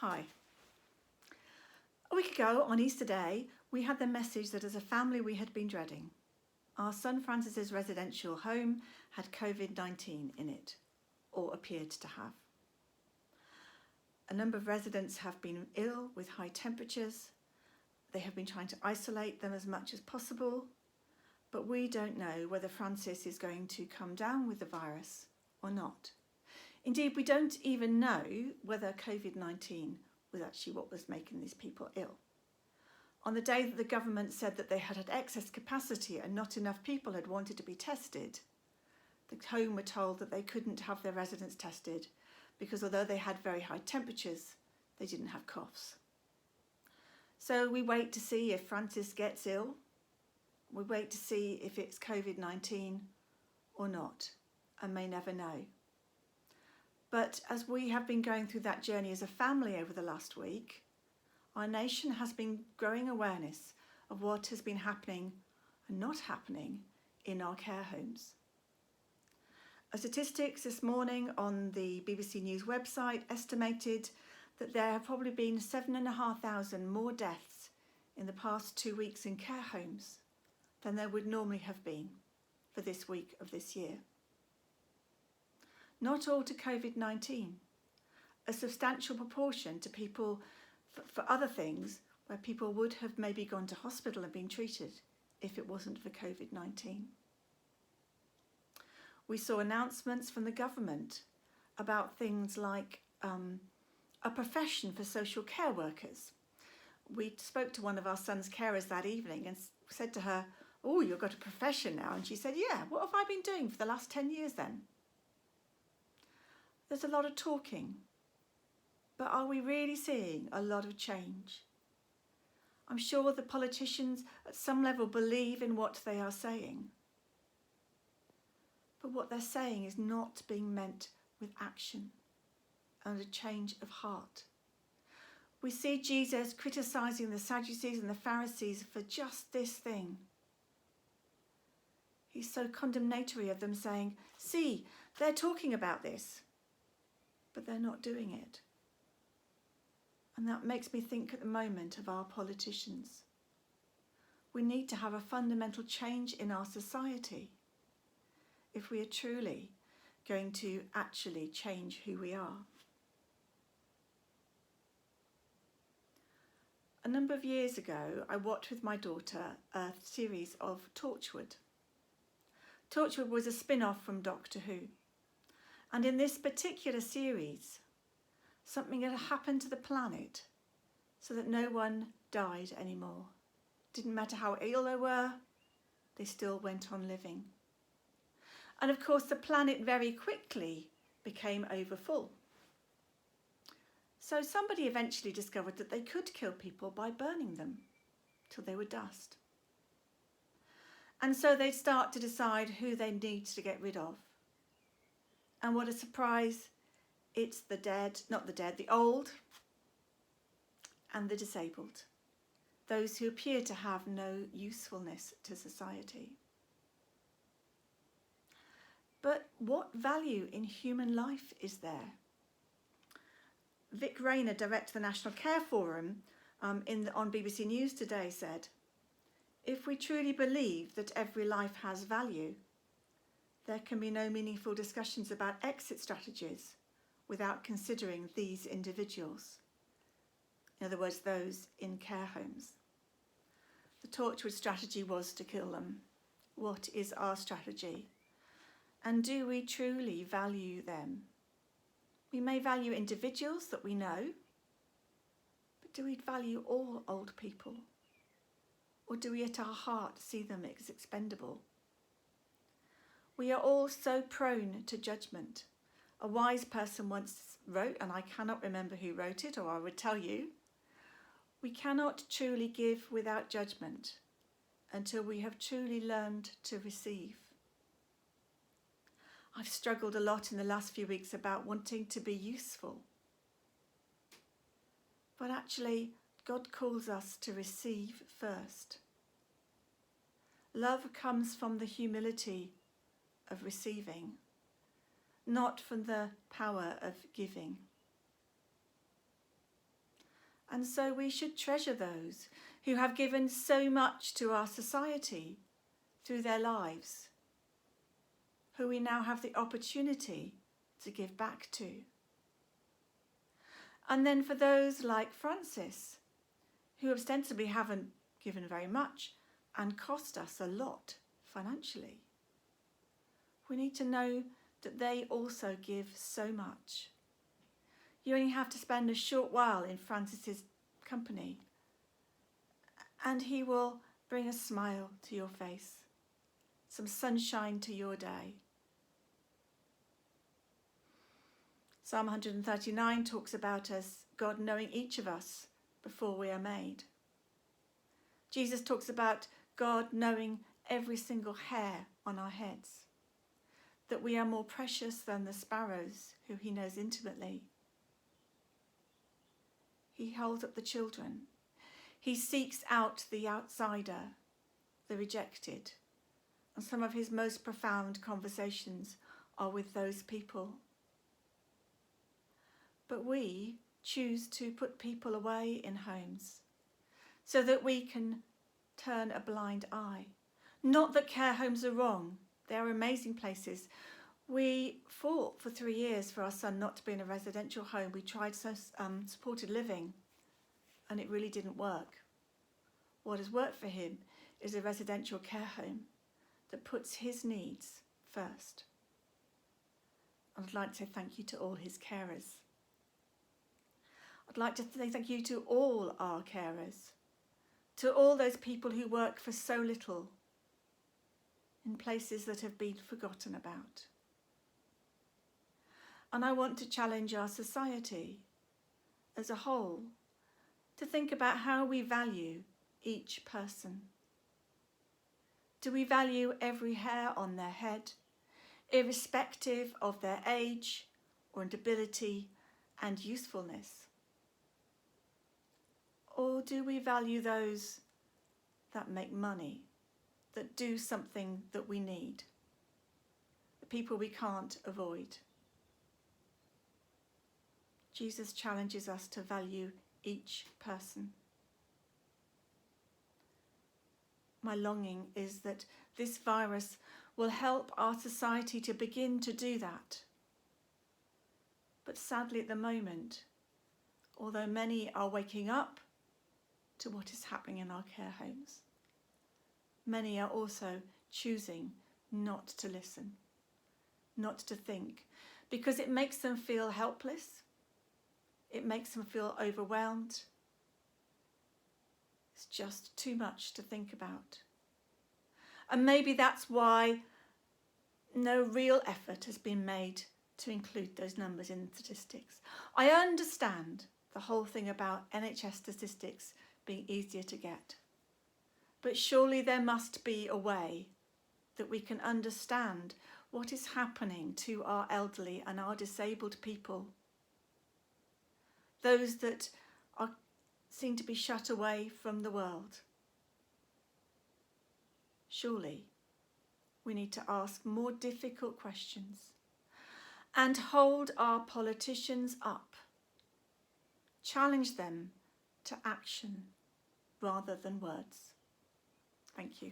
Hi. A week ago, on Easter Day, we had the message that as a family we had been dreading. Our son Francis's residential home had COVID-19 in it, or appeared to have. A number of residents have been ill with high temperatures. They have been trying to isolate them as much as possible, but we don't know whether Francis is going to come down with the virus or not. Indeed, we don't even know whether COVID-19 was actually what was making these people ill. On the day that the government said that they had excess capacity and not enough people had wanted to be tested, the home were told that they couldn't have their residents tested because although they had very high temperatures, they didn't have coughs. So we wait to see if Francis gets ill. We wait to see if it's COVID-19 or not, and may never know. But as we have been going through that journey as a family over the last week, our nation has been growing awareness of what has been happening and not happening in our care homes. Statistics this morning on the BBC News website estimated that there have probably been 7,500 more deaths in the past 2 weeks in care homes than there would normally have been for this week of this year. Not all to COVID-19, a substantial proportion to people for other things where people would have maybe gone to hospital and been treated if it wasn't for COVID-19. We saw announcements from the government about things like a profession for social care workers. We spoke to one of our son's carers that evening and said to her, "Oh, you've got a profession now." And she said, "Yeah, what have I been doing for the last 10 years then?" There's a lot of talking, but are we really seeing a lot of change? I'm sure the politicians at some level believe in what they are saying, but what they're saying is not being met with action and a change of heart. We see Jesus criticising the Sadducees and the Pharisees for just this thing. He's so condemnatory of them, saying, "See, they're talking about this, but they're not doing it." And that makes me think at the moment of our politicians. We need to have a fundamental change in our society if we are truly going to actually change who we are. A number of years ago, I watched with my daughter a series of Torchwood. Torchwood was a spin-off from Doctor Who. And in this particular series, something had happened to the planet so that no one died anymore. Didn't matter how ill they were, they still went on living. And of course, the planet very quickly became overfull. So somebody eventually discovered that they could kill people by burning them till they were dust. And so they'd start to decide who they need to get rid of. And what a surprise, it's the dead, not the dead, the old and the disabled, those who appear to have no usefulness to society. But what value in human life is there? Vic Rayner, director of the National Care Forum on BBC News today said, "If we truly believe that every life has value, there can be no meaningful discussions about exit strategies without considering these individuals." In other words, those in care homes. The Torchwood strategy was to kill them. What is our strategy? And do we truly value them? We may value individuals that we know, but do we value all old people? Or do we at our heart see them as expendable? We are all so prone to judgment. A wise person once wrote, and I cannot remember who wrote it, or I would tell you, we cannot truly give without judgment until we have truly learned to receive. I've struggled a lot in the last few weeks about wanting to be useful. But actually, God calls us to receive first. Love comes from the humility of receiving, not from the power of giving. And so we should treasure those who have given so much to our society through their lives, who we now have the opportunity to give back to. And then for those like Francis, who ostensibly haven't given very much and cost us a lot financially, we need to know that they also give so much. You only have to spend a short while in Francis's company and he will bring a smile to your face, some sunshine to your day. Psalm 139 talks about us, God knowing each of us before we are made. Jesus talks about God knowing every single hair on our heads, that we are more precious than the sparrows who he knows intimately. He holds up the children. He seeks out the outsider, the rejected. And some of his most profound conversations are with those people. But we choose to put people away in homes so that we can turn a blind eye. Not that care homes are wrong. They are amazing places. We fought for 3 years for our son not to be in a residential home. We tried supported living and it really didn't work. What has worked for him is a residential care home that puts his needs first. I'd like to say thank you to all his carers. I'd like to say thank you to all our carers, to all those people who work for so little in places that have been forgotten about. And I want to challenge our society as a whole to think about how we value each person. Do we value every hair on their head, irrespective of their age or ability and usefulness? Or do we value those that make money, that do something that we need, the people we can't avoid? Jesus challenges us to value each person. My longing is that this virus will help our society to begin to do that. But sadly at the moment, although many are waking up to what is happening in our care homes, many are also choosing not to listen, not to think, because it makes them feel helpless. It makes them feel overwhelmed. It's just too much to think about. And maybe that's why no real effort has been made to include those numbers in statistics. I understand the whole thing about NHS statistics being easier to get. But surely there must be a way that we can understand what is happening to our elderly and our disabled people. Those that seem to be shut away from the world. Surely we need to ask more difficult questions and hold our politicians up. Challenge them to action rather than words. Thank you.